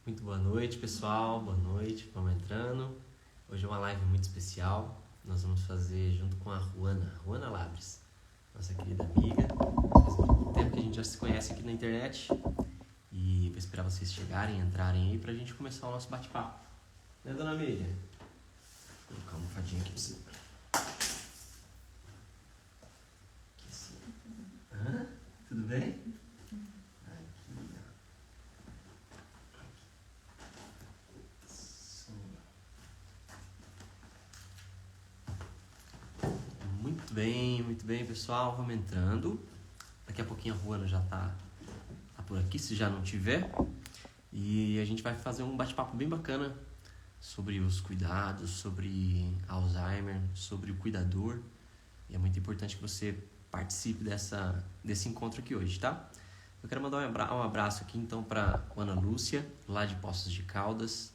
Muito boa noite, pessoal. Boa noite, vamos entrando. Hoje é uma live muito especial. Nós vamos fazer junto com a Ruana Labres, nossa querida amiga. Faz muito tempo que a gente já se conhece aqui na internet. E vou esperar vocês chegarem, entrarem aí pra gente começar o nosso bate-papo. Né, dona Miriam? Vou colocar uma almofadinha aqui pra você. Aqui assim. Tudo bem? Muito bem, pessoal. Vamos entrando. Daqui a pouquinho a Ruana já tá por aqui, se já não tiver. E a gente vai fazer um bate-papo bem bacana sobre os cuidados, sobre Alzheimer, sobre o cuidador. E é muito importante que você participe desse encontro aqui hoje, tá? Eu quero mandar um abraço aqui então para Ana Lúcia, lá de Poços de Caldas.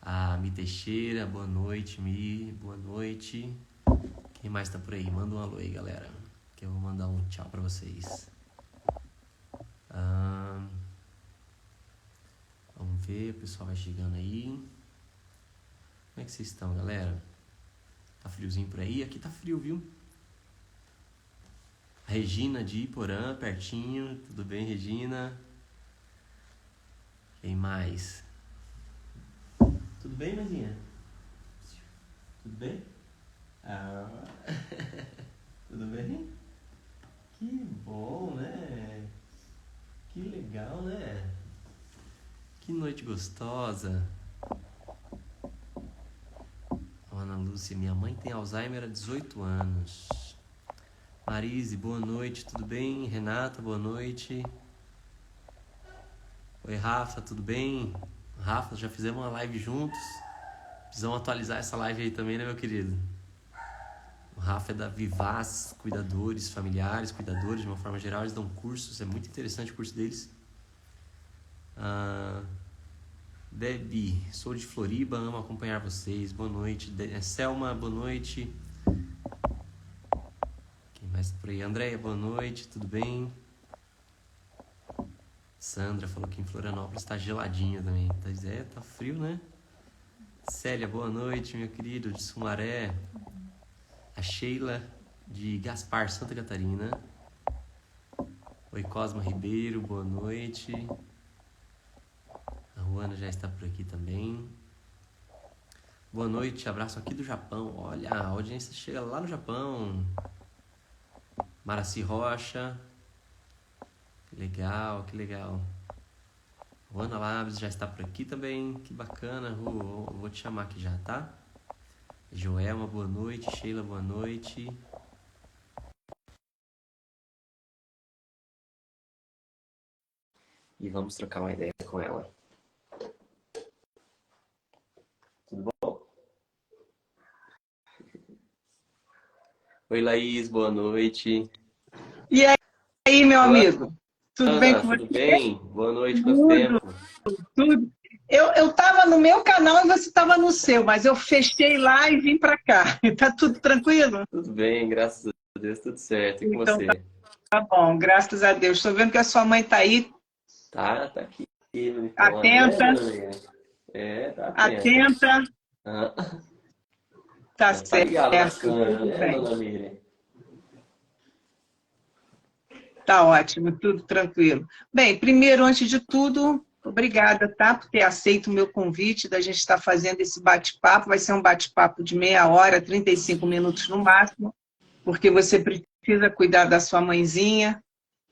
A Mi Teixeira, boa noite, Mi, boa noite. Quem mais tá por aí? Manda um alô aí, galera, que eu vou mandar um tchau pra vocês. Vamos ver, o pessoal vai chegando aí. Como é que vocês estão, galera? Tá friozinho por aí? Aqui tá frio, viu? A Regina de Iporã, pertinho. Tudo bem, Regina? Quem mais? Tudo bem, Mazinha? Tudo bem? Tudo bem? Que bom, né? Que legal, né? Que noite gostosa. Ana Lúcia, minha mãe tem Alzheimer há 18 anos. Marise, boa noite, tudo bem? Renata, boa noite. Oi, Rafa, tudo bem? Rafa, já fizemos uma live juntos. Precisamos atualizar essa live aí também, né, meu querido? O Rafa é da Vivaz, cuidadores familiares, cuidadores de uma forma geral, eles dão cursos, é muito interessante o curso deles. Debbie, sou de Floriba, amo acompanhar vocês, boa noite. Selma, boa noite. Quem mais tá por aí? Andréia, boa noite, tudo bem? Sandra falou que em Florianópolis tá geladinho também. Tá frio, né? Célia, boa noite, meu querido, de Sumaré. A Sheila, de Gaspar, Santa Catarina. Oi, Cosma Ribeiro, boa noite. A Ruana já está por aqui também. Boa noite, abraço aqui do Japão. Olha, a audiência chega lá no Japão. Maraci Rocha. Que legal, que legal. Ruana Labs já está por aqui também. Que bacana, Ru. Vou te chamar aqui já, tá? Joelma, boa noite. Sheila, boa noite. E vamos trocar uma ideia com ela. Tudo bom? Oi, Laís, boa noite. E aí, meu amigo? Tudo bem com você? Tudo bem? Boa noite, quanto tempo? Tudo. Eu estava no meu canal e você estava no seu, mas eu fechei lá e vim para cá. Tá tudo tranquilo? Tudo bem, graças a Deus, tudo certo. E com Então você? tá bom, graças a Deus. Estou vendo que a sua mãe está aí, Tá aqui no microfone, atenta, né? Tá atenta. atenta. Tá Tá ligado nas certo, câmeras, tudo né, bem. dona Miriam? Tá ótimo, tudo tranquilo. Bem, primeiro, antes de tudo, obrigada, tá, por ter aceito o meu convite da gente estar fazendo esse bate-papo. Vai ser um bate-papo de meia hora, 35 minutos no máximo, porque você precisa cuidar da sua mãezinha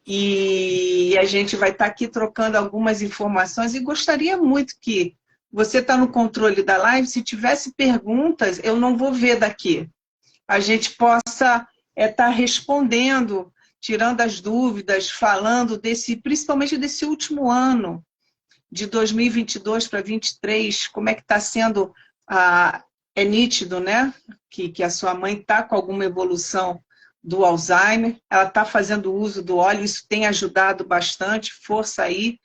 e a gente vai estar aqui trocando algumas informações e gostaria muito que você está no controle da live, se tivesse perguntas, eu não vou ver daqui. A gente possa estar respondendo, tirando as dúvidas, falando principalmente desse último ano, de 2022 para 2023, como é que está sendo, é nítido, né, que a sua mãe está com alguma evolução do Alzheimer, ela está fazendo uso do óleo, isso tem ajudado bastante, força aí,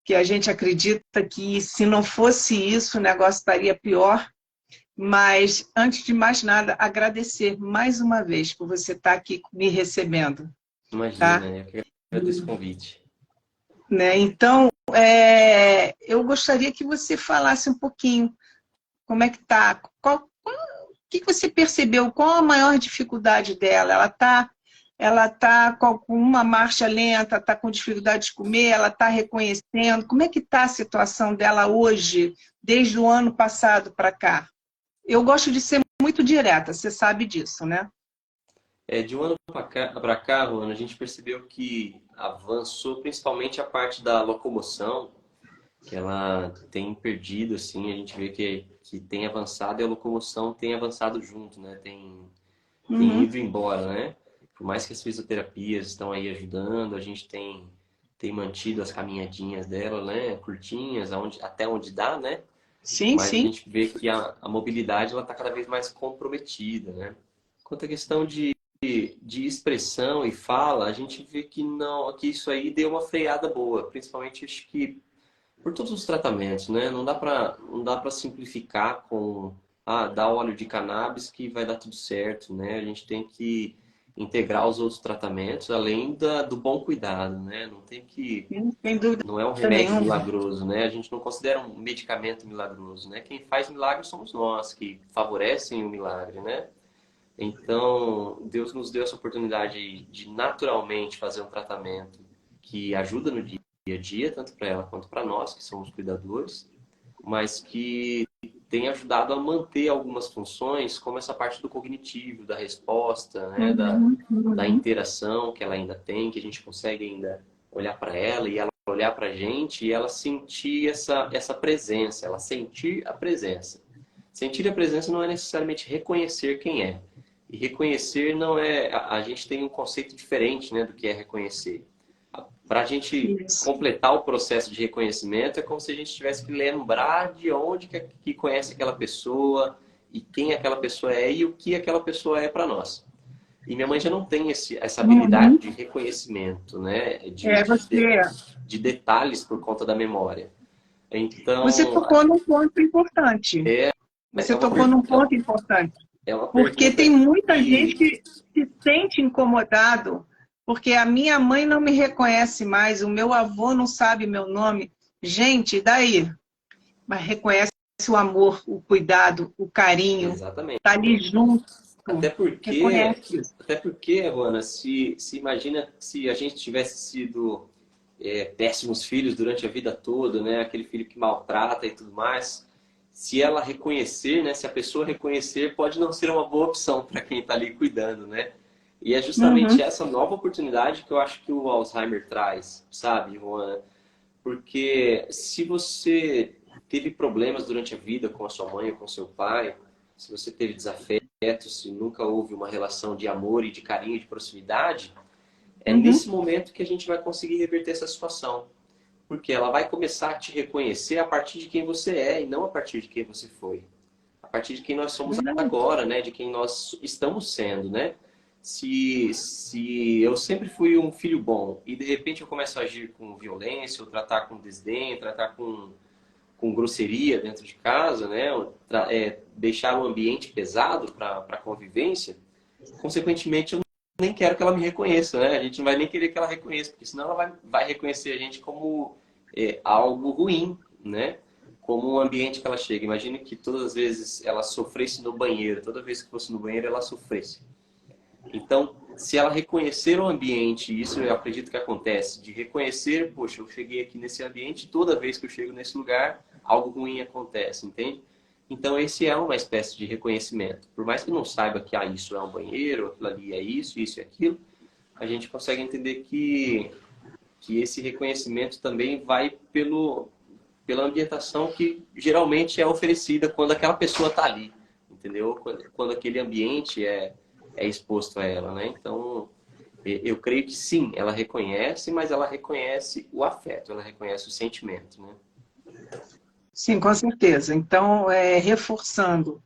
que a gente acredita que se não fosse isso, o negócio estaria pior. Mas, antes de mais nada, agradecer mais uma vez por você estar aqui me recebendo. Imagina, Tá? eu que agradeço o convite. Né? Então, eu gostaria que você falasse um pouquinho como é que está, o que você percebeu, qual a maior dificuldade dela? Ela tá com uma marcha lenta, está com dificuldade de comer, ela está reconhecendo. Como é que está a situação dela hoje, desde o ano passado para cá? Eu gosto de ser muito direta, você sabe disso, né? De um ano para cá, Luana, a gente percebeu que avançou principalmente a parte da locomoção, que ela tem perdido, assim, a gente vê que tem avançado e a locomoção tem avançado junto, né? Tem ido embora, né? Por mais que as fisioterapias estão aí ajudando, a gente tem mantido as caminhadinhas dela, né? Curtinhas, até onde dá, né? Sim, Mas a sim. gente vê que a mobilidade ela está cada vez mais comprometida, né? Quanto à questão de expressão e fala, a gente vê que não, que isso aí deu uma freada boa, principalmente acho que por todos os tratamentos, né? Não dá para simplificar com dar óleo de cannabis que vai dar tudo certo, né? A gente tem que integrar os outros tratamentos além do bom cuidado, né? Não tem que Sem dúvida não é um remédio nenhuma. milagroso, né? A gente não considera um medicamento milagroso, né? Quem faz milagre somos nós, que favorecem o milagre, né? Então, Deus nos deu essa oportunidade de naturalmente fazer um tratamento que ajuda no dia a dia, tanto para ela quanto para nós, que somos cuidadores, mas que tem ajudado a manter algumas funções, como essa parte do cognitivo, da resposta, né? Da interação que ela ainda tem, que a gente consegue ainda olhar para ela e ela olhar para a gente e ela sentir essa presença, ela sentir a presença. Sentir a presença não é necessariamente reconhecer quem é. E reconhecer não é... A gente tem um conceito diferente, né, do que é reconhecer. Para a gente Isso. completar o processo de reconhecimento, é como se a gente tivesse que lembrar de onde que conhece aquela pessoa e quem aquela pessoa é e o que aquela pessoa é para nós. E minha mãe já não tem essa habilidade de reconhecimento, né? Você, De detalhes por conta da memória. você Então, tocou num ponto importante. Você é uma, tocou per- num ponto importante. é uma Porque pergunta tem muita gente que... que se sente incomodado, porque a minha mãe não me reconhece mais, o meu avô não sabe meu nome. Gente, e daí? Mas reconhece o amor, o cuidado, o carinho, Exatamente. está ali junto, Até porque, reconhece isso. até porque, Ruana, se imagina se a gente tivesse sido péssimos filhos durante a vida toda, né? Aquele filho que maltrata e tudo mais. Se ela reconhecer, né? Se a pessoa reconhecer, pode não ser uma boa opção para quem está ali cuidando, né? E é justamente Uhum. essa nova oportunidade que eu acho que o Alzheimer traz, sabe, Ruana? Porque se você teve problemas durante a vida com a sua mãe ou com seu pai, se você teve desafetos, se nunca houve uma relação de amor e de carinho, de proximidade, é Uhum. nesse momento que a gente vai conseguir reverter essa situação. Porque ela vai começar a te reconhecer a partir de quem você é e não a partir de quem você foi. A partir de quem nós somos Verdade. agora, né? De quem nós estamos sendo, né? Se eu sempre fui um filho bom e de repente eu começo a agir com violência, ou tratar com desdém, tratar com grosseria dentro de casa, né? Deixar o ambiente pesado para a convivência, consequentemente eu nem quero que ela me reconheça, né? A gente não vai nem querer que ela reconheça, porque senão ela vai reconhecer a gente como algo ruim, né? Como um ambiente que ela chega. Imagine que todas as vezes ela sofresse no banheiro, toda vez que fosse no banheiro ela sofresse. Então, se ela reconhecer o ambiente, isso eu acredito que acontece, de reconhecer, poxa, eu cheguei aqui nesse ambiente, toda vez que eu chego nesse lugar, algo ruim acontece, entende? Então, esse é uma espécie de reconhecimento. Por mais que não saiba que isso é um banheiro, aquilo ali é isso e aquilo, a gente consegue entender que esse reconhecimento também vai pela ambientação que geralmente é oferecida quando aquela pessoa está ali, entendeu? Quando aquele ambiente é exposto a ela, né? Então, eu creio que sim, ela reconhece, mas ela reconhece o afeto, ela reconhece o sentimento, né? Sim, com certeza. Então, reforçando,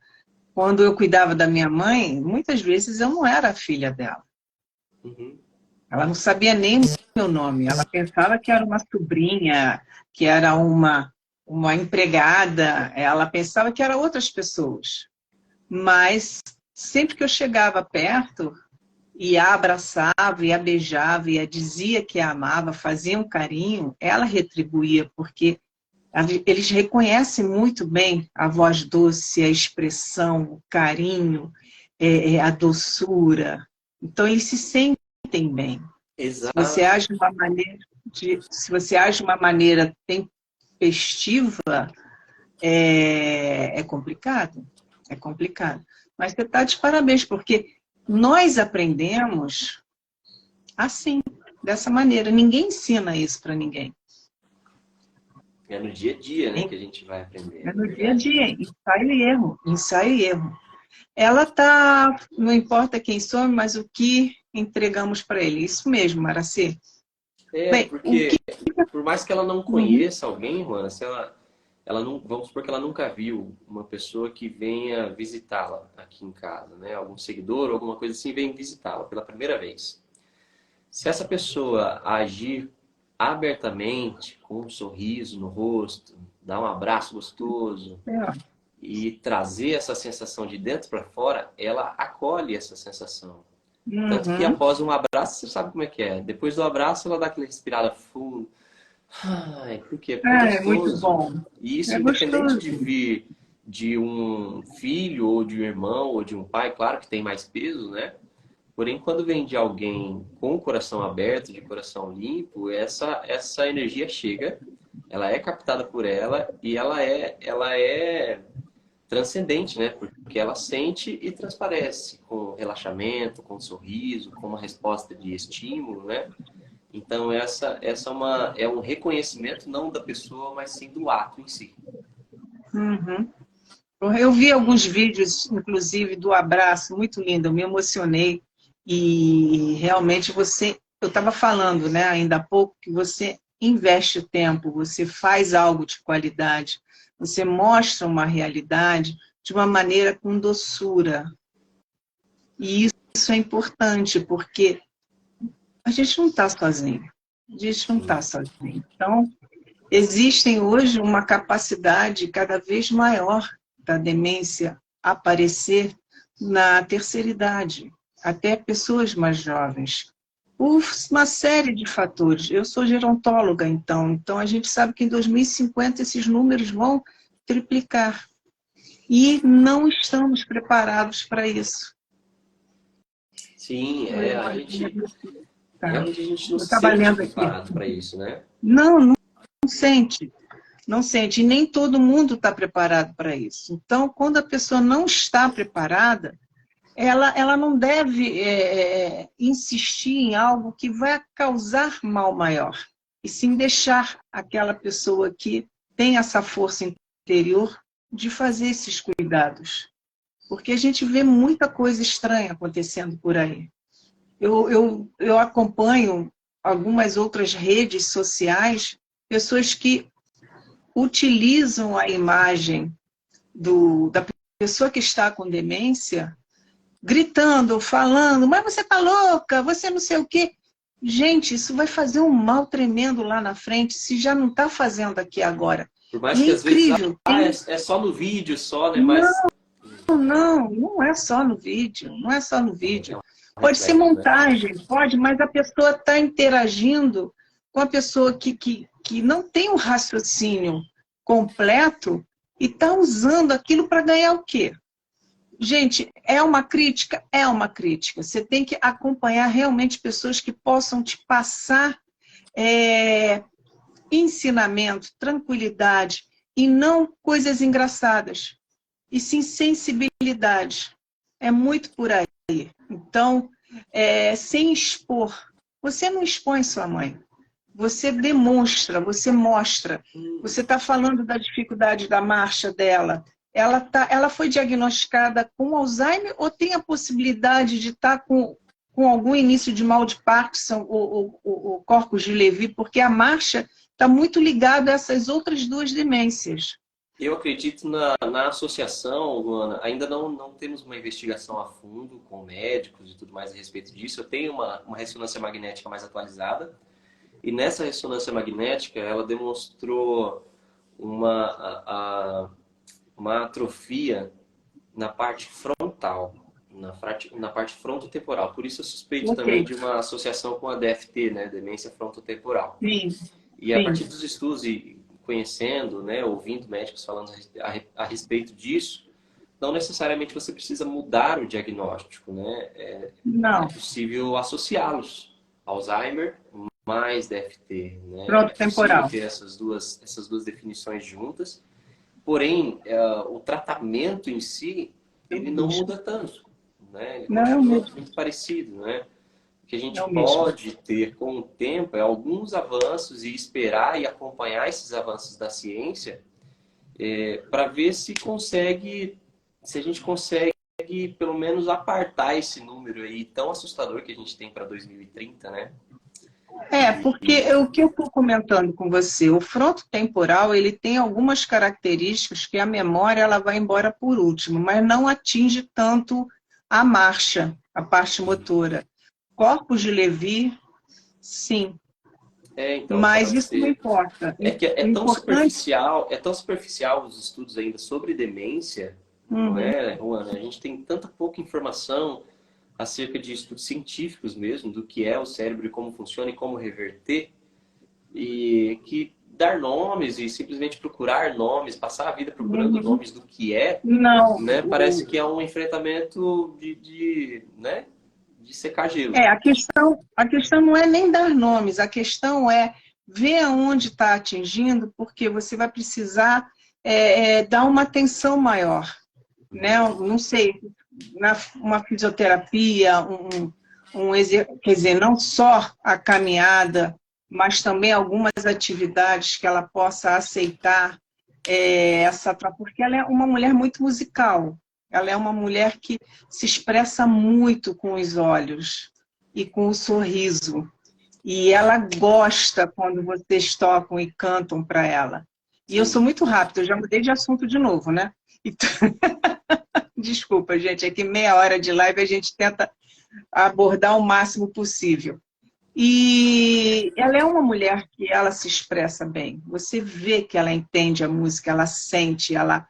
quando eu cuidava da minha mãe, muitas vezes eu não era a filha dela. Uhum. Ela não sabia nem o meu nome. Ela pensava que era uma sobrinha, que era uma empregada. Ela pensava que eram outras pessoas. Mas sempre que eu chegava perto, e a abraçava, e a beijava, e a dizia que a amava, fazia um carinho, ela retribuía, porque eles reconhecem muito bem a voz doce, a expressão, o carinho, a doçura. Então, eles se sentem bem. Se você Exato. age de uma maneira, se você age de uma maneira tempestiva, é complicado. É complicado. Mas você está de parabéns, porque nós aprendemos assim, dessa maneira. Ninguém ensina isso para ninguém. É no dia a dia, né, que a gente vai aprender, É na no dia a verdade. dia, ensaio e erro, ensaio e erro. Ela tá, não importa quem somos, mas o que entregamos para ele. Isso mesmo, Maracê. É, Bem, o porque que. por mais que ela não Uhum, conheça alguém, mano, se ela não, vamos supor que ela nunca viu uma pessoa que venha visitá-la aqui em casa, né? Algum seguidor ou alguma coisa assim vem visitá-la pela primeira vez. Se essa pessoa agir abertamente, com um sorriso no rosto, dar um abraço gostoso é, e trazer essa sensação de dentro para fora, ela acolhe essa sensação. Tanto que uhum. após um abraço, você sabe como é que é. Depois do abraço, ela dá aquela respirada fundo. Ai, por quê? Porque é É muito gostoso. bom. E isso É independente de gostoso. vir de um filho, ou de um irmão, ou de um pai, claro que tem mais peso, né? Porém, quando vem de alguém com o coração aberto, de coração limpo, essa energia chega, ela é captada por ela e ela é transcendente, né? Porque ela sente e transparece com relaxamento, com sorriso, com uma resposta de estímulo, né? Então é um reconhecimento não da pessoa, mas sim do ato em si. Uhum. Eu vi alguns vídeos, inclusive, do abraço, muito lindo, eu me emocionei. E realmente você, eu estava falando, né, ainda há pouco, que você investe o tempo, você faz algo de qualidade, você mostra uma realidade de uma maneira com doçura. E isso é importante, porque a gente não está sozinho. A gente não está Sim. sozinho. Então, existem hoje uma capacidade cada vez maior da demência aparecer na terceira idade, até pessoas mais jovens, por uma série de fatores. Eu sou gerontóloga, então a gente sabe que em 2050 esses números vão triplicar e não estamos preparados para isso. Sim, Eu imagino, tá? realmente a gente não Eu se estava sente lendo aqui. preparado para isso, né? Não, não sente. Não sente, e nem todo mundo está preparado para isso. Então, quando a pessoa não está preparada, ela não deve insistir em algo que vai causar mal maior, e sim deixar aquela pessoa que tem essa força interior de fazer esses cuidados. Porque a gente vê muita coisa estranha acontecendo por aí. Eu acompanho algumas outras redes sociais, pessoas que utilizam a imagem da pessoa que está com demência, gritando, falando, mas você está louca, você não sei o quê. Gente, isso vai fazer um mal tremendo lá na frente, se já não está fazendo aqui agora. Por mais E é que às vezes, incrível. é só no vídeo, só, né? Mas Não, não é só no vídeo, não é só no é vídeo. um Pode ser reflexo, né? montagem, pode, mas a pessoa está interagindo com a pessoa que não tem um raciocínio completo e está usando aquilo para ganhar o quê? Gente, é uma crítica? É uma crítica. Você tem que acompanhar realmente pessoas que possam te passar é, ensinamento, tranquilidade, e não coisas engraçadas, e sim sensibilidade. É muito por aí. Então, sem expor. Você não expõe sua mãe. Você demonstra, você mostra. Você está falando da dificuldade da marcha dela. Ela foi diagnosticada com Alzheimer ou tem a possibilidade de estar com algum início de mal de Parkinson ou corpus de Levy, porque a marcha está muito ligada a essas outras duas demências. Eu acredito na associação, Luana. Ainda não temos uma investigação a fundo com médicos e tudo mais a respeito disso. Eu tenho uma ressonância magnética mais atualizada. E nessa ressonância magnética, ela demonstrou uma, uma atrofia na parte frontal. na parte frontotemporal. Por isso eu suspeito também Ok. de uma associação com a DFT, né? Demência frontotemporal. Sim, E a sim. partir dos estudos e conhecendo, né, ouvindo médicos falando a respeito disso, não necessariamente você precisa mudar o diagnóstico, né? É Não. possível associá-los. Alzheimer mais DFT, né? É Pronto, possível temporal. ter essas duas definições juntas, porém, o tratamento em si, É o ele não mesmo. muda tanto, né? Ele Não é o continua mesmo. muito parecido, né? O que a É gente o mesmo. pode ter com o tempo é alguns avanços e esperar e acompanhar esses avanços da ciência para ver se a gente consegue pelo menos apartar esse número aí tão assustador que a gente tem para 2030, né? Porque o que eu estou comentando com você, o frontotemporal, ele tem algumas características que a memória ela vai embora por último, mas não atinge tanto a marcha, a parte motora. Corpus de Levy, sim, Então, mas pode isso não ser. importa. É que O importante. é tão superficial os estudos ainda sobre demência, não Uhum, é, Juana? A gente tem tanta pouca informação acerca de estudos científicos mesmo, do que é o cérebro e como funciona e como reverter, e que dar nomes e simplesmente procurar nomes, passar a vida procurando uhum. nomes do que é, Não, né, parece que é um enfrentamento né, de secar gelo. a questão não é nem dar nomes, a questão é ver aonde está atingindo, porque você vai precisar dar uma atenção maior, né? Não sei, uma fisioterapia, quer dizer, não só a caminhada, mas também algumas atividades que ela possa aceitar porque ela é uma mulher muito musical, ela é uma mulher que se expressa muito com os olhos e com o sorriso, e ela gosta quando vocês tocam e cantam para ela. E eu sou Sim, muito rápida, eu já mudei de assunto de novo, né? Então, desculpa, gente, é que meia hora de live a gente tenta abordar o máximo possível. E ela é uma mulher que ela se expressa bem. Você vê que ela entende a música, ela sente, ela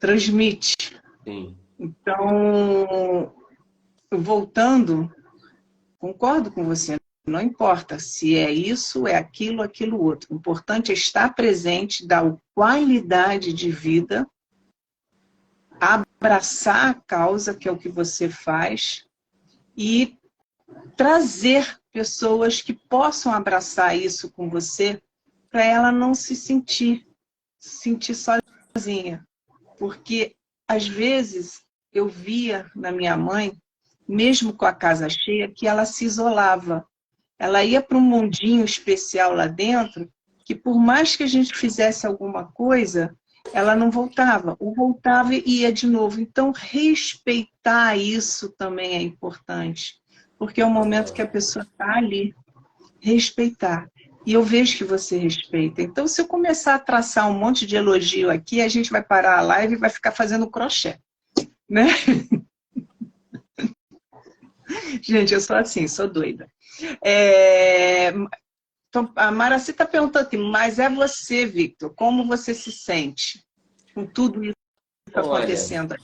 transmite. sim. Então, voltando, concordo com você. Não importa se é isso, é aquilo, aquilo outro. O importante é estar presente, dar qualidade de vida, abraçar a causa, que é o que você faz, e trazer pessoas que possam abraçar isso com você, para ela não se sentir sozinha. Porque, às vezes, eu via na minha mãe, mesmo com a casa cheia, que ela se isolava. Ela ia para um mundinho especial lá dentro, que por mais que a gente fizesse alguma coisa, ela não voltava. Ou voltava e ia de novo. Então, respeitar isso também é importante. Porque é o momento que a pessoa está ali. Respeitar. E eu vejo que você respeita. Então, se eu começar a traçar um monte de elogio aqui, a gente vai parar a live e vai ficar fazendo crochê, né? Gente, eu sou assim, sou doida. Então, a Maraci está perguntando aqui, mas é você, Victor, como você se sente com tudo isso Olha, acontecendo?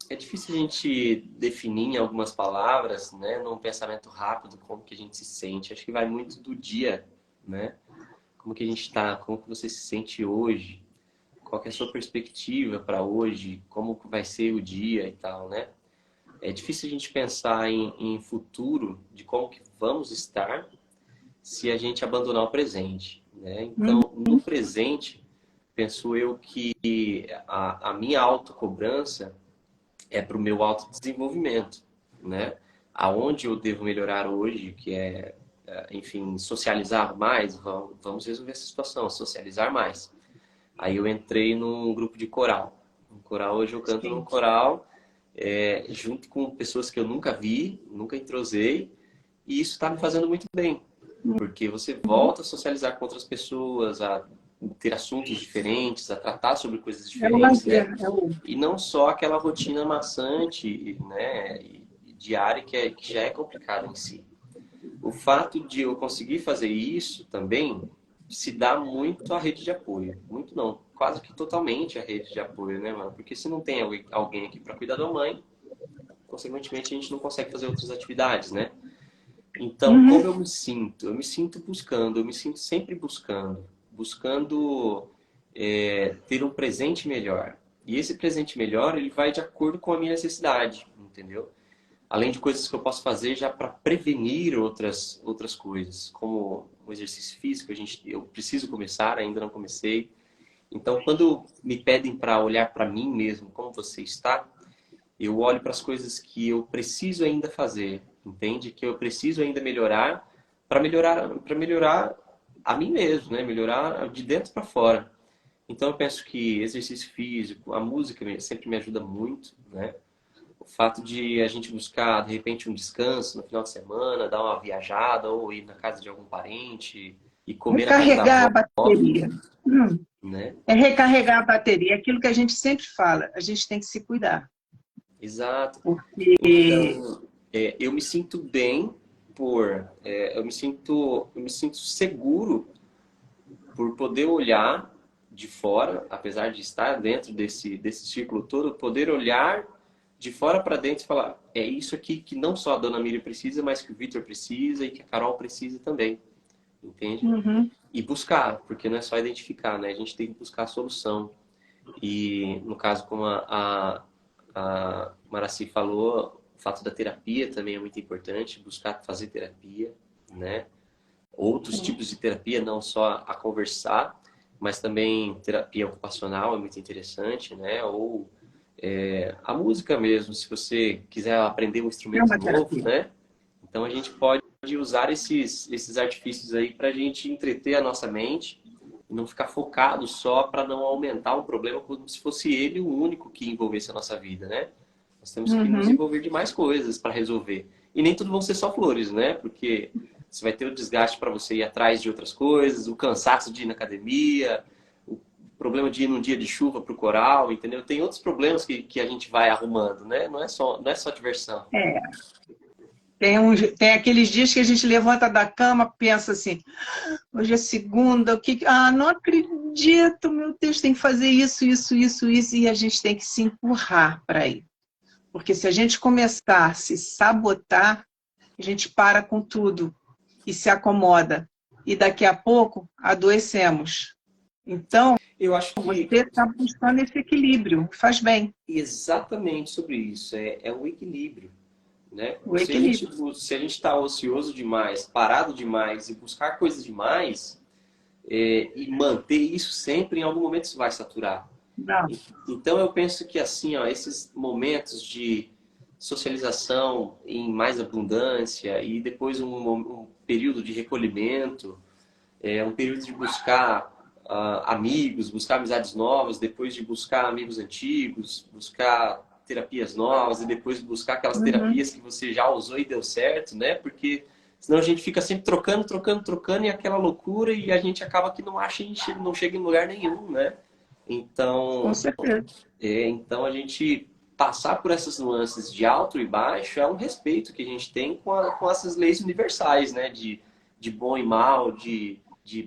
é difícil a gente definir em algumas palavras, né, num pensamento rápido, como que a gente se sente. Acho que vai muito do dia, né? Como que a gente está, como que você se sente hoje, qual que é a sua perspectiva para hoje, como que vai ser o dia e tal, né? É difícil a gente pensar em futuro, de como que vamos estar se a gente abandonar o presente, né? Hum, Então, no presente, penso eu que a minha autocobrança é para o meu autodesenvolvimento, né? Aonde eu devo melhorar hoje, que enfim, socializar mais, vamos resolver essa situação, socializar mais. Aí eu entrei num grupo de coral. No coral, hoje eu canto num sim. coral, junto com pessoas que eu nunca vi, nunca entrosei, e isso está me fazendo muito bem, porque você volta a socializar com outras pessoas, a ter assuntos diferentes, a tratar sobre coisas É o diferentes, né? lazer, é o... E não só aquela rotina maçante, né, e diária que já é complicada em si. O fato de eu conseguir fazer isso também se dá muito à rede de apoio. Muito não, quase que totalmente à rede de apoio, né, mano? Porque se não tem alguém aqui para cuidar da mãe, consequentemente a gente não consegue fazer outras atividades, né? Então, como eu me sinto? Eu me sinto buscando, eu me sinto sempre buscando ter um presente melhor. E esse presente melhor, ele vai de acordo com a minha necessidade, entendeu? Além de coisas que eu posso fazer já para prevenir outras coisas, como o exercício físico, eu preciso começar, ainda não comecei. Então, quando me pedem para olhar para mim mesmo, como você está, eu olho para as coisas que eu preciso ainda fazer, entende? Que eu preciso ainda melhorar para melhorar a mim mesmo, né? Melhorar de dentro para fora. Então eu penso que exercício físico, a música sempre me ajuda muito, né? O fato de a gente buscar de repente um descanso no final de semana, dar uma viajada ou ir na casa de algum parente e comer na casa da Recarregar a avó, bateria. né? É recarregar a bateria. É aquilo que a gente sempre fala. A gente tem que se cuidar. Exato. Porque Então, eu me sinto bem eu me sinto seguro por poder olhar de fora, apesar de estar dentro desse círculo todo, poder olhar de fora para dentro e falar, é isso aqui que não só a dona Miriam precisa, mas que o Vitor precisa e que a Carol precisa também, entende? E buscar, porque não é só identificar, né? A gente tem que buscar a solução. E no caso, como a Maraci falou, o fato da terapia também é muito importante, buscar fazer terapia, né? Outros tipos de terapia, não só a conversar, mas também terapia ocupacional é muito interessante, né? Ou a música mesmo, se você quiser aprender um é instrumento uma novo, terapia. né? Então a gente pode usar esses artifícios aí para a gente entreter a nossa mente e não ficar focado só para não aumentar o problema como se fosse ele o único que envolvesse a nossa vida, né? Nós temos que nos envolver de mais coisas para resolver. E nem tudo vão ser só flores, né? Porque você vai ter o desgaste para você ir atrás de outras coisas, o cansaço de ir na academia, o problema de ir num dia de chuva para o coral, entendeu? Tem outros problemas que a gente vai arrumando, né? Não é só diversão. É. Tem aqueles dias que a gente levanta da cama, pensa assim, hoje é segunda, não acredito, meu Deus, tem que fazer isso, e a gente tem que se empurrar para ir. Porque se a gente começar a se sabotar, a gente para com tudo e se acomoda. E daqui a pouco adoecemos. Então, Eu acho você que está buscando esse equilíbrio, faz bem, exatamente sobre isso, é o equilíbrio, né? o equilíbrio. Se a gente está ocioso demais, parado demais e buscar coisas demais e manter isso sempre, em algum momento isso vai saturar. Não. Então eu penso que assim, ó, esses momentos de socialização em mais abundância e depois um período de recolhimento, um período de buscar amigos, buscar amizades novas, depois de buscar amigos antigos, buscar terapias novas e depois buscar aquelas terapias que você já usou e deu certo, né? Porque senão a gente fica sempre trocando e aquela loucura e a gente acaba que não chega em lugar nenhum, né? Com Então, certeza. então a gente passar por essas nuances de alto e baixo é um respeito que a gente tem com essas leis universais, né? De bom e mal, de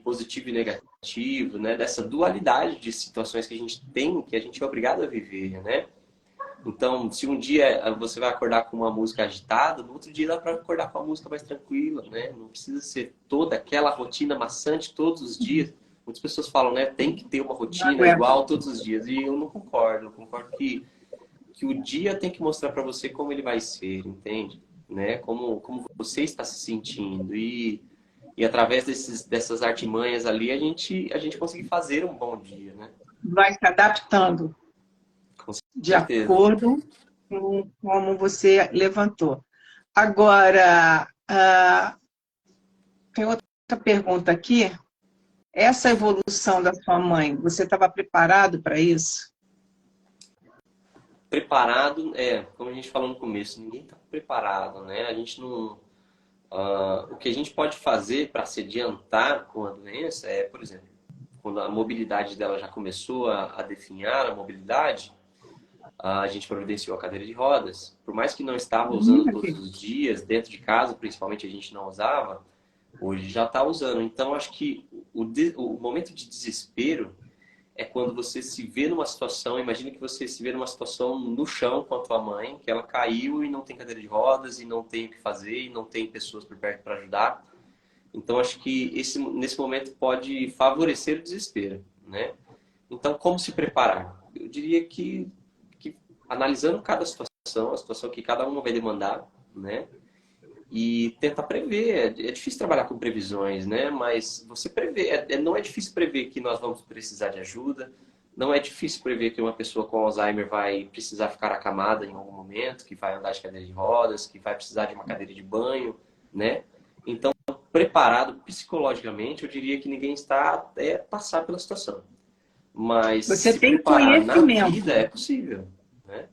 positivo e negativo, né? Dessa dualidade de situações que a gente tem, que a gente é obrigado a viver, né? Então, se um dia você vai acordar com uma música agitada, no outro dia dá para acordar com uma música mais tranquila, né? Não precisa ser toda aquela rotina maçante todos os dias. Muitas pessoas falam, né? Tem que ter uma Não rotina aguento. igual todos os dias. E eu não concordo. Eu concordo que o dia tem que mostrar para você como ele vai ser, entende? Né? Como você está se sentindo. E através dessas artimanhas ali, a gente consegue fazer um bom dia, né? Vai se adaptando Com de certeza. acordo com como você levantou. Agora, tem outra pergunta aqui. Essa evolução da sua mãe, você estava preparado para isso? Preparado, como a gente falou no começo, ninguém está preparado, né? A gente não. O que a gente pode fazer para se adiantar com a doença é, por exemplo, quando a mobilidade dela já começou a definhar a mobilidade, a gente providenciou a cadeira de rodas. Por mais que não estava usando todos os dias, dentro de casa, principalmente a gente não usava, hoje já está usando. Então, acho que o momento de desespero é quando você se vê numa situação, imagina que você se vê numa situação no chão com a tua mãe, que ela caiu e não tem cadeira de rodas, e não tem o que fazer, e não tem pessoas por perto para ajudar. Então, acho que nesse momento pode favorecer o desespero, né? Então, como se preparar? Eu diria que analisando cada situação, a situação que cada uma vai demandar, né? E tentar prever. É difícil trabalhar com previsões, né? Mas você prevê. Não é difícil prever que nós vamos precisar de ajuda. Não é difícil prever que uma pessoa com Alzheimer vai precisar ficar acamada em algum momento, que vai andar de cadeira de rodas, que vai precisar de uma cadeira de banho, né? Então, preparado psicologicamente, eu diria que ninguém está até passar pela situação. Mas Você se tem preparar na conhecimento. vida é possível, né?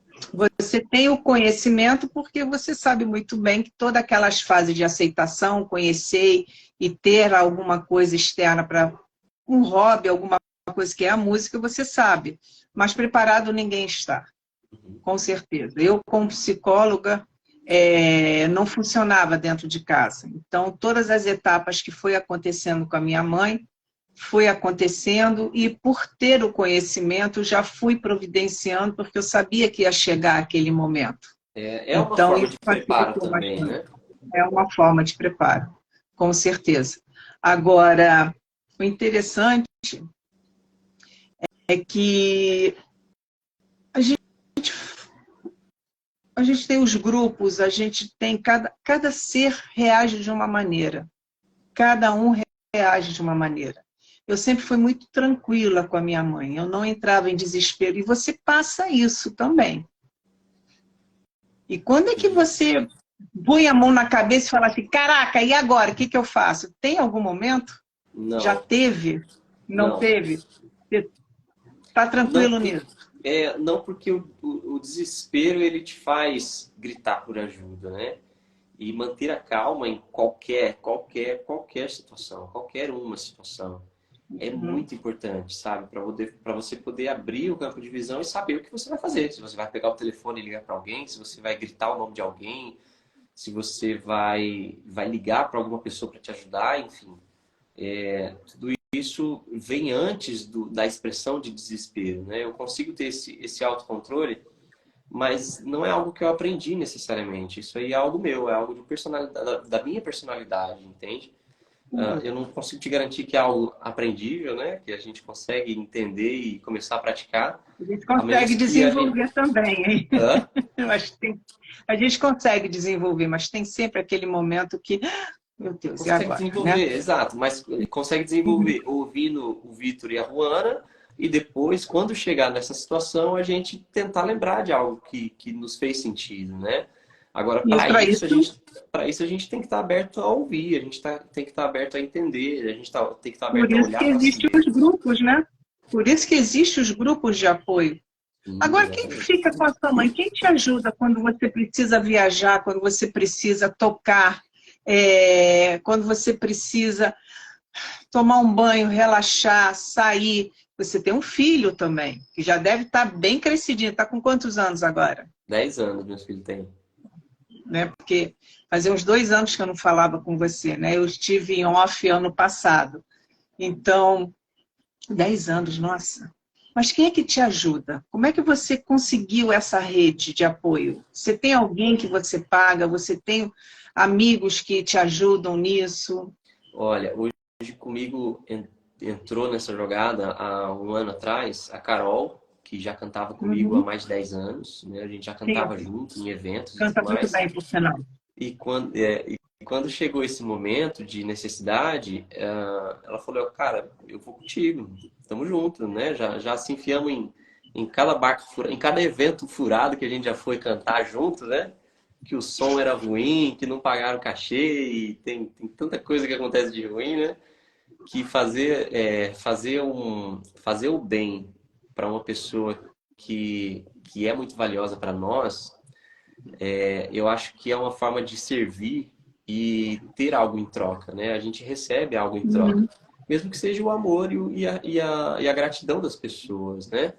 Você tem o conhecimento porque você sabe muito bem que todas aquelas fases de aceitação, conhecer e ter alguma coisa externa para um hobby, alguma coisa que é a música, você sabe. Mas preparado ninguém está, com certeza. Eu, como psicóloga, não funcionava dentro de casa. Então, todas as etapas que foi acontecendo com a minha mãe, foi acontecendo e por ter o conhecimento já fui providenciando porque eu sabia que ia chegar aquele momento. É uma Então forma isso de preparo facilitou também, bastante. né? É uma forma de preparo, com certeza. Agora, o interessante é que a gente, a gente tem os grupos, a gente tem cada ser reage de uma maneira. Cada um reage de uma maneira. Eu sempre fui muito tranquila com a minha mãe, eu não entrava em desespero, e você passa isso também. E quando é que você põe a mão na cabeça e fala assim, caraca, e agora, o que que eu faço? Tem algum momento? Já Não, teve? Não não. teve? Você está Não, tranquilo nisso? não porque o desespero ele te faz gritar por ajuda, né? E manter a calma em qualquer situação, qualquer uma situação. É Uhum. muito importante, sabe? Para você poder abrir o campo de visão e saber o que você vai fazer. Se você vai pegar o telefone e ligar para alguém, se você vai gritar o nome de alguém, se você vai ligar para alguma pessoa para te ajudar, enfim. Tudo isso vem antes da expressão de desespero, né? Eu consigo ter esse autocontrole, mas não é algo que eu aprendi necessariamente. Isso aí é algo meu, é algo de personalidade, da minha personalidade, entende? Eu não consigo te garantir que é algo aprendível, né? Que a gente consegue entender e começar a praticar, A gente a menos consegue que a gente... desenvolver também, hein? Hã? Mas a gente consegue desenvolver, mas tem sempre aquele momento que, meu Deus, e Consegue agora, né? desenvolver, exato, mas consegue desenvolver ouvindo o Vitor e a Ruana, e depois, quando chegar nessa situação, a gente tentar lembrar de algo que nos fez sentido, né? Agora, E para isso, para isso a gente tem que estar aberto a ouvir, a gente tem que estar aberto a entender, a gente tem que estar por aberto a isso que olhar para si existem os mesmo. grupos, né? Por isso que existem os grupos de apoio. Sim, Agora, quem exatamente. fica com a sua mãe? Quem te ajuda quando você precisa viajar, quando você precisa tocar, quando você precisa tomar um banho, relaxar, sair? Você tem um filho também, que já deve estar bem crescidinho. Está com quantos anos agora? 10 anos meus filhos têm. Né? Porque fazia uns 2 anos que eu não falava com você, né? Eu estive em off ano passado. Então, 10 anos, nossa. Mas quem é que te ajuda? Como é que você conseguiu essa rede de apoio? Você tem alguém que você paga? Você tem amigos que te ajudam nisso? Olha, hoje comigo entrou nessa jogada há um ano atrás a Carol, que já cantava comigo há Uhum. mais de 10 anos, né? A gente já cantava Sim, junto em eventos e tudo canta muito mais. bem, por sinal. E quando chegou esse momento de necessidade, ela falou, cara, eu vou contigo, tamo junto, né? Já se enfiamos em cada barco, em cada evento furado que a gente já foi cantar junto, né? Que o som era ruim, que não pagaram cachê, e tem tanta coisa que acontece de ruim, né? Que fazer o bem para uma pessoa que é muito valiosa para nós, eu acho que é uma forma de servir e ter algo em troca, né? A gente recebe algo em troca, Uhum. mesmo que seja o amor e a gratidão das pessoas, né?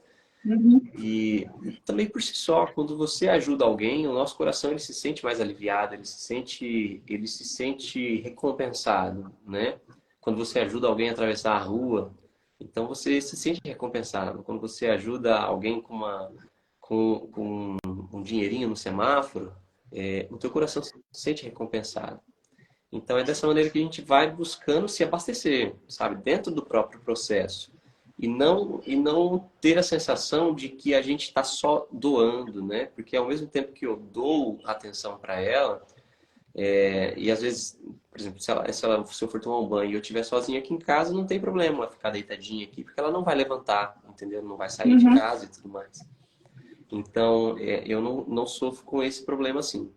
Uhum. E também por si só, quando você ajuda alguém, o nosso coração ele se sente mais aliviado, ele se sente recompensado, né? Quando você ajuda alguém a atravessar a rua, Então você se sente recompensado. Quando você ajuda alguém com um dinheirinho no semáforo, o teu coração se sente recompensado. Então é dessa maneira que a gente vai buscando se abastecer, sabe, dentro do próprio processo. E não ter a sensação de que a gente está só doando, né? Porque ao mesmo tempo que eu dou atenção para ela, e às vezes, por exemplo, se eu for tomar um banho e eu estiver sozinho aqui em casa, não tem problema ela ficar deitadinha aqui, porque ela não vai levantar, entendeu? Não vai sair de Uhum. casa e tudo mais. Então, eu não sofro com esse problema assim.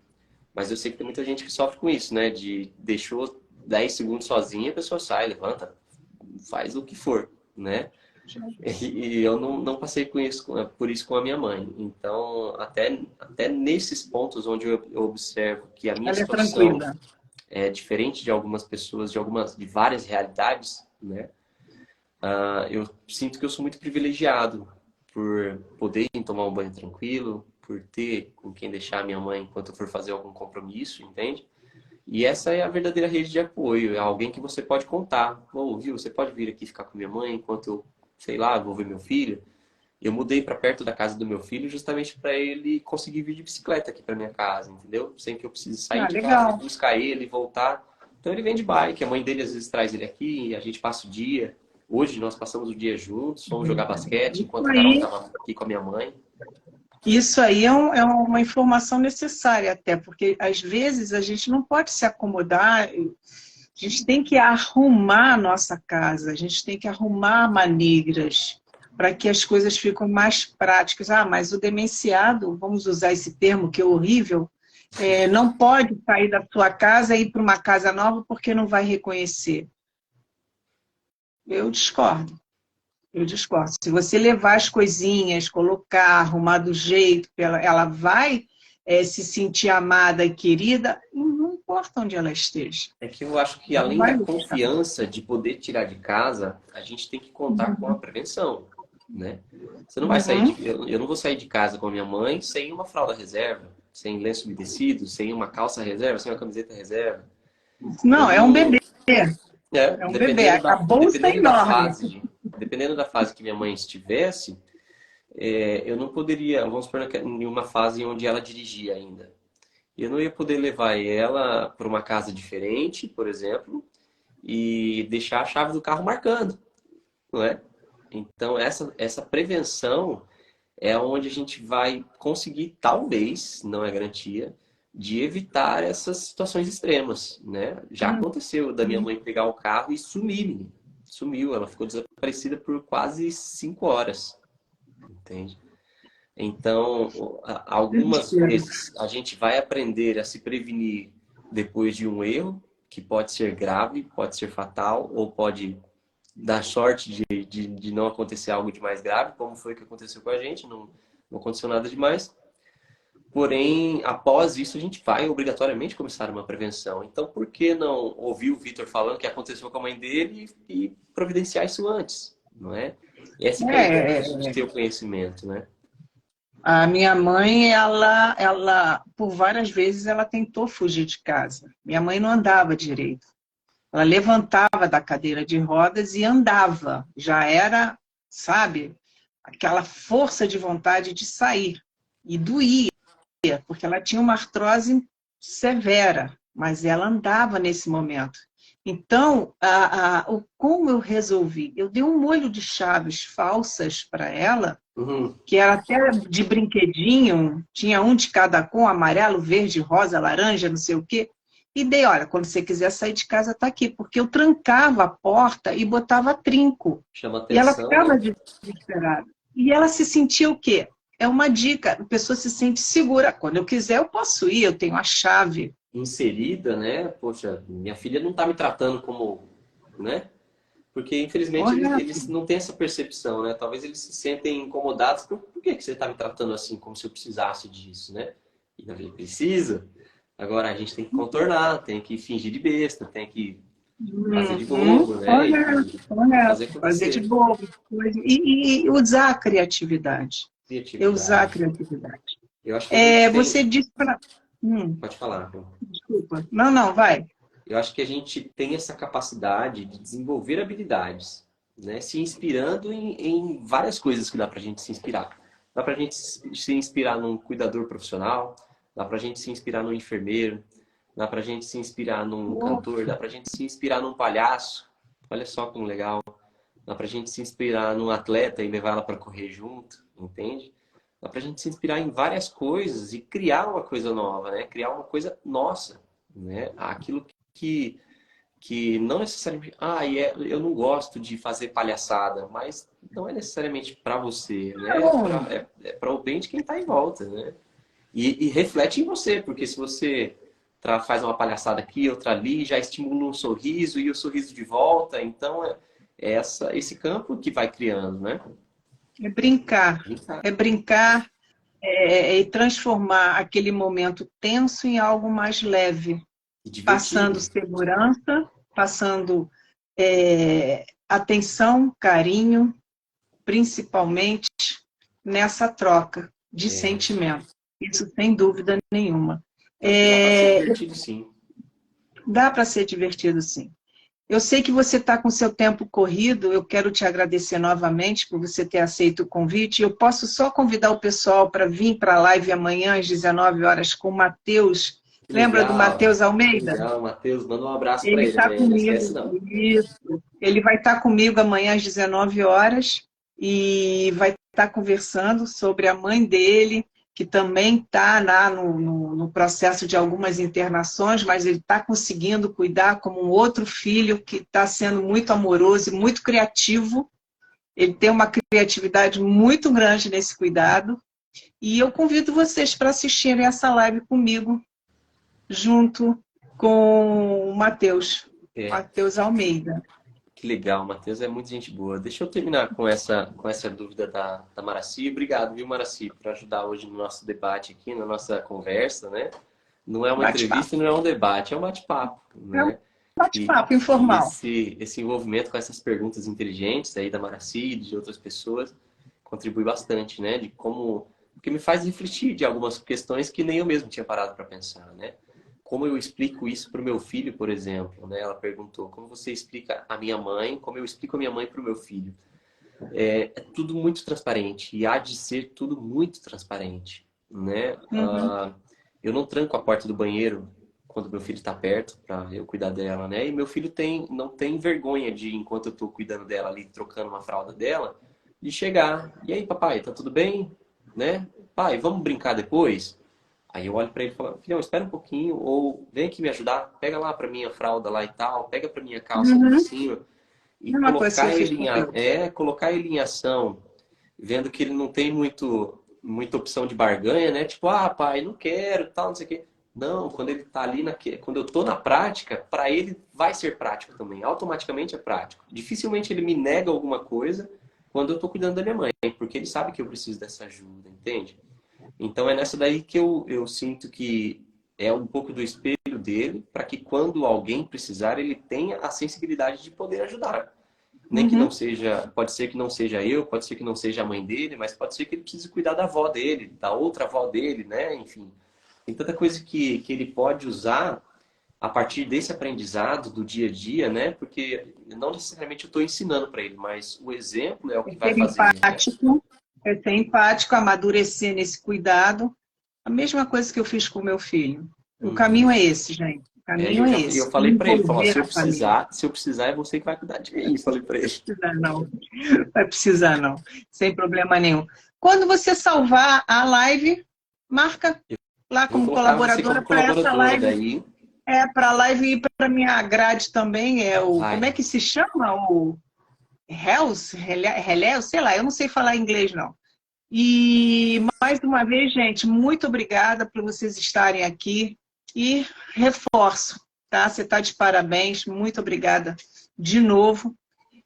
Mas eu sei que tem muita gente que sofre com isso, né? De deixou 10 segundos sozinha, a pessoa sai, levanta, faz o que for, né? E eu não passei por isso com a minha mãe. Então, até nesses pontos onde eu observo que a minha Ela é situação tranquila. é diferente de algumas pessoas, de várias realidades, né? Eu sinto que eu sou muito privilegiado por poder ir tomar um banho tranquilo, por ter com quem deixar minha mãe enquanto eu for fazer algum compromisso, entende? E essa é a verdadeira rede de apoio, é alguém que você pode contar. Ou, viu, você pode vir aqui ficar com minha mãe enquanto eu, sei lá, vou ver meu filho. Eu mudei para perto da casa do meu filho justamente para ele conseguir vir de bicicleta aqui para minha casa, entendeu? Sem que eu precise sair Ah, de casa, legal. buscar ele, voltar. Então ele vem de bike, a mãe dele às vezes traz ele aqui, a gente passa o dia. Hoje nós passamos o dia juntos, fomos jogar basquete Isso enquanto a Carol aí, estava aqui com a minha mãe. isso aí é uma informação necessária até, porque às vezes a gente não pode se acomodar, a gente tem que arrumar a nossa casa, a gente tem que arrumar maneiras para que as coisas fiquem mais práticas. Ah, mas o demenciado, vamos usar esse termo que é horrível, não pode sair da sua casa e ir para uma casa nova porque não vai reconhecer. Eu discordo. Eu discordo. Se você levar as coisinhas, colocar, arrumar do jeito que ela vai se sentir amada e querida, não importa onde ela esteja. É que eu acho que Ela além vai da gostar. confiança de poder tirar de casa, a gente tem que contar com a prevenção, né? Você não vai sair Uhum. eu não vou sair de casa com a minha mãe sem uma fralda reserva, sem lenço umedecido, sem uma calça reserva, sem uma camiseta reserva. Eu Não, é um não, bebê. É um bebê. A bolsa é enorme. dependendo da fase que minha mãe estivesse, eu não poderia, vamos supor, em uma fase onde ela dirigia ainda. Eu não ia poder levar ela para uma casa diferente, por exemplo, e deixar a chave do carro marcando, não é? Então, essa prevenção é onde a gente vai conseguir, talvez, não é garantia, de evitar essas situações extremas, né? Já aconteceu da minha mãe pegar o carro e sumir, menina. Sumiu, ela ficou desaparecida por quase 5 horas, entende? Então, algumas Desespero. vezes a gente vai aprender a se prevenir depois de um erro, que pode ser grave, pode ser fatal, ou pode dar sorte de não acontecer algo de mais grave, como foi que aconteceu com a gente, não aconteceu nada demais. Porém, após isso, a gente vai obrigatoriamente começar uma prevenção. Então, por que não ouvir o Vitor falando que aconteceu com a mãe dele e providenciar isso antes, não é? Essa que é a ideia, a É, gente ter o conhecimento, né? a minha mãe, por várias vezes, ela tentou fugir de casa. Minha mãe não andava direito. Ela levantava da cadeira de rodas e andava. Já era, sabe, aquela força de vontade de sair. E doía, porque ela tinha uma artrose severa, mas ela andava nesse momento. Então, como eu resolvi? Eu dei um molho de chaves falsas para ela, Uhum. que era até de brinquedinho, tinha um de cada cor, amarelo, verde, rosa, laranja, não sei o quê. E dei, olha, quando você quiser sair de casa, está aqui. Porque eu trancava a porta e botava trinco. Chama E ela atenção, ficava né? desesperada. E ela se sentia o quê? É uma dica, a pessoa se sente segura. Quando eu quiser, eu posso ir, eu tenho a chave. Inserida, né? Poxa, minha filha não tá me tratando como, né? Porque, infelizmente, Correto. eles não têm essa percepção, né? Talvez eles se sentem incomodados. Por que você tá me tratando assim, como se eu precisasse disso, né? E na vida precisa. Agora, a gente tem que contornar, tem que fingir de besta, tem que fazer de bobo, né? Correto, E correto. fazer Fazer de acontecer. bobo. E usar a criatividade. Eu usar a Criatividade. criatividade. Eu acho que a gente Você tem... disse para... Pode falar, João. Desculpa. Não, não, vai. Eu acho que a gente tem essa capacidade de desenvolver habilidades, né? Se inspirando em várias coisas que dá pra gente se inspirar. Dá pra gente se inspirar num cuidador profissional, dá pra gente se inspirar num enfermeiro, dá pra gente se inspirar num cantor, dá pra gente se inspirar num palhaço. Olha só como legal. Dá pra gente se inspirar num atleta e levar ela para correr junto, entende? Dá pra gente se inspirar em várias coisas e criar uma coisa nova, né? Criar uma coisa nossa, né? Aquilo que não necessariamente, eu não gosto de fazer palhaçada, mas não é necessariamente para você, né? É para o bem de quem está em volta, né? E reflete em você, porque se você faz uma palhaçada aqui, outra ali, já estimula um sorriso e o sorriso de volta, então esse campo que vai criando, né? É brincar, é brincar e transformar aquele momento tenso em algo mais leve, E passando divertido. segurança, passando atenção, carinho, principalmente nessa troca de É, sentimento. Isso sem dúvida nenhuma. acho que dá para ser divertido, sim. Dá para ser divertido, sim. Eu sei que você está com seu tempo corrido, eu quero te agradecer novamente por você ter aceito o convite. Eu posso só convidar o pessoal para vir para a live amanhã às 19 horas com o Matheus. Que Lembra do legal, Matheus que Almeida? legal, Matheus. Manda um abraço para Ele ele está amanhã, não comigo, esquece não. isso. Ele vai estar comigo amanhã às 19 horas e vai estar conversando sobre a mãe dele, que também está lá no processo de algumas internações, mas ele está conseguindo cuidar como um outro filho que está sendo muito amoroso e muito criativo. Ele tem uma criatividade muito grande nesse cuidado. E eu convido vocês para assistirem essa live comigo, junto com o Matheus, É, Matheus Almeida. que legal, Matheus é muito gente boa. Deixa eu terminar com essa dúvida da Maraci. Obrigado, viu, Maraci, por ajudar hoje no nosso debate aqui, na nossa conversa, né? Não é uma Bate-papo. entrevista, não é um debate, é um bate-papo, É um né? E, bate-papo e informal. esse envolvimento com essas perguntas inteligentes aí da Maraci e de outras pessoas contribui bastante, né? De como... Porque me faz refletir de algumas questões que nem eu mesmo tinha parado para pensar, né? Como eu explico isso para o meu filho, por exemplo, né? Ela perguntou, como você explica a minha mãe, como eu explico a minha mãe para o meu filho? É tudo muito transparente e há de ser tudo muito transparente, né? Uhum. Eu não tranco a porta do banheiro quando meu filho está perto para eu cuidar dela, né? E meu filho não tem vergonha de, enquanto eu estou cuidando dela ali, trocando uma fralda dela, de chegar. E aí, papai, tá tudo bem? Né? Pai, vamos brincar depois? Aí eu olho para ele e falo, filhão, espera um pouquinho, ou vem aqui me ajudar, pega lá para minha fralda lá e tal, pega para minha calça ali de Uhum. cima e Mesma coisa que eu fiz com o meu. colocar ele em ação, vendo que ele não tem muita opção de barganha, né? Tipo, pai, não quero, tal, não sei o quê. Não, quando ele tá ali quando eu tô na prática, para ele vai ser prático também, automaticamente é prático. Dificilmente ele me nega alguma coisa quando eu tô cuidando da minha mãe, porque ele sabe que eu preciso dessa ajuda, entende? Então é nessa daí que eu sinto que é um pouco do espelho dele, para que quando alguém precisar, ele tenha a sensibilidade de poder ajudar. Nem que não Uhum. seja, pode ser que não seja eu, pode ser que não seja a mãe dele, mas pode ser que ele precise cuidar da avó dele, da outra avó dele, né? Enfim, tem tanta coisa que ele pode usar a partir desse aprendizado do dia a dia, né? Porque não necessariamente eu estou ensinando para ele, mas o exemplo é o É que vai ser fazer, né? empático, amadurecer nesse cuidado. A mesma coisa que eu fiz com o meu filho. O caminho Uhum. é esse, gente. O caminho E é eu esse. falei para ele, falou, Envolver a família. se eu precisar é você que vai cuidar de mim, falei para ele. Não vai precisar, não. Vai precisar, não. Sem problema nenhum. Quando você salvar a live, marca lá Vou como colocar você como colaboradora para essa colaboradora live. daí. Para a live e para minha grade também. Como Vai. é que se chama? O Relé, sei lá, eu não sei falar inglês, não. E mais uma vez, gente, muito obrigada por vocês estarem aqui e reforço, tá? Você está de parabéns, muito obrigada de novo.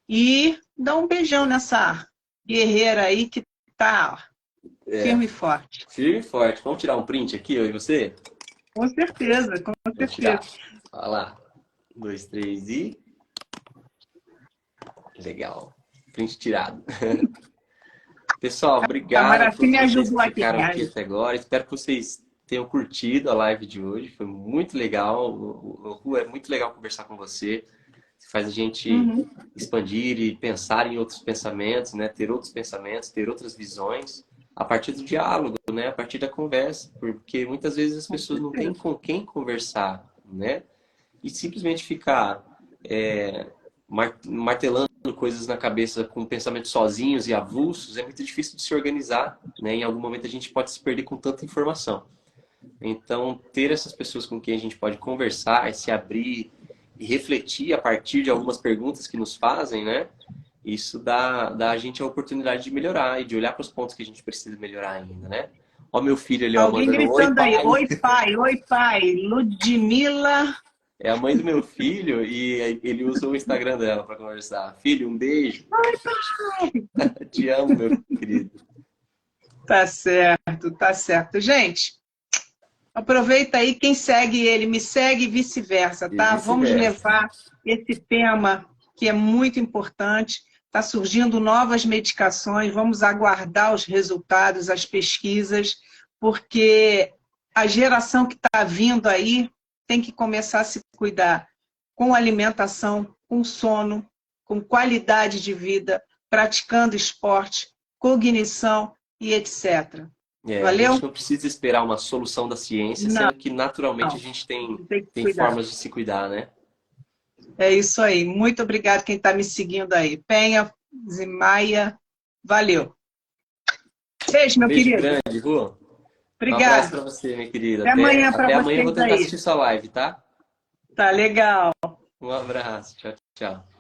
E dá um beijão nessa guerreira aí que tá É, firme e forte. firme e forte. Vamos tirar um print aqui, eu e você? Com certeza, com Vou certeza. tirar. Olha lá. 2, 3 e... Legal. Print tirado. Pessoal, A obrigado a Maraci todos me vocês ajudou que aqui. ficaram aqui até agora. Espero que vocês tenham curtido a live de hoje. Foi muito legal. Lu, é muito legal conversar com você. faz a gente Uhum. expandir e pensar em outros pensamentos, né? Ter outros pensamentos, ter outras visões, a partir do diálogo, né? A partir da conversa, porque muitas vezes as Com pessoas não têm certeza. com quem conversar, né? E simplesmente ficar martelando coisas na cabeça com pensamentos sozinhos e avulsos é muito difícil de se organizar, né? Em algum momento a gente pode se perder com tanta informação. Então, ter essas pessoas com quem a gente pode conversar e se abrir e refletir a partir de algumas perguntas que nos fazem, né? Isso dá a gente a oportunidade de melhorar e de olhar para os pontos que a gente precisa melhorar ainda, né? Ó, meu filho ali, ó, Alguém mandando um oi, gritando aí, pai. oi pai, oi pai, Ludmila. É a mãe do meu filho e ele usa o Instagram dela para conversar. Filho, um beijo. Oi pai. Te amo, meu querido. Tá certo, tá certo. Gente, aproveita aí, quem segue ele, me segue e vice-versa, E tá? Vamos vice-versa. levar esse tema que é muito importante. Está surgindo novas medicações, vamos aguardar os resultados, as pesquisas, porque a geração que está vindo aí tem que começar a se cuidar com alimentação, com sono, com qualidade de vida, praticando esporte, cognição e etc. A gente Valeu? não precisa esperar uma solução da ciência, Não, sendo que naturalmente a gente tem que tem cuidar. formas de se cuidar, né? É isso aí. Muito obrigado quem está me seguindo aí. Penha, Zimaia, valeu. Beijo, Um meu beijo querido. grande, Ru. Um abraço Obrigado. para você, minha querida. Até amanhã para Até amanhã eu vou vocês tentar aí. assistir sua live, tá? Tá legal. Um abraço. Tchau, tchau.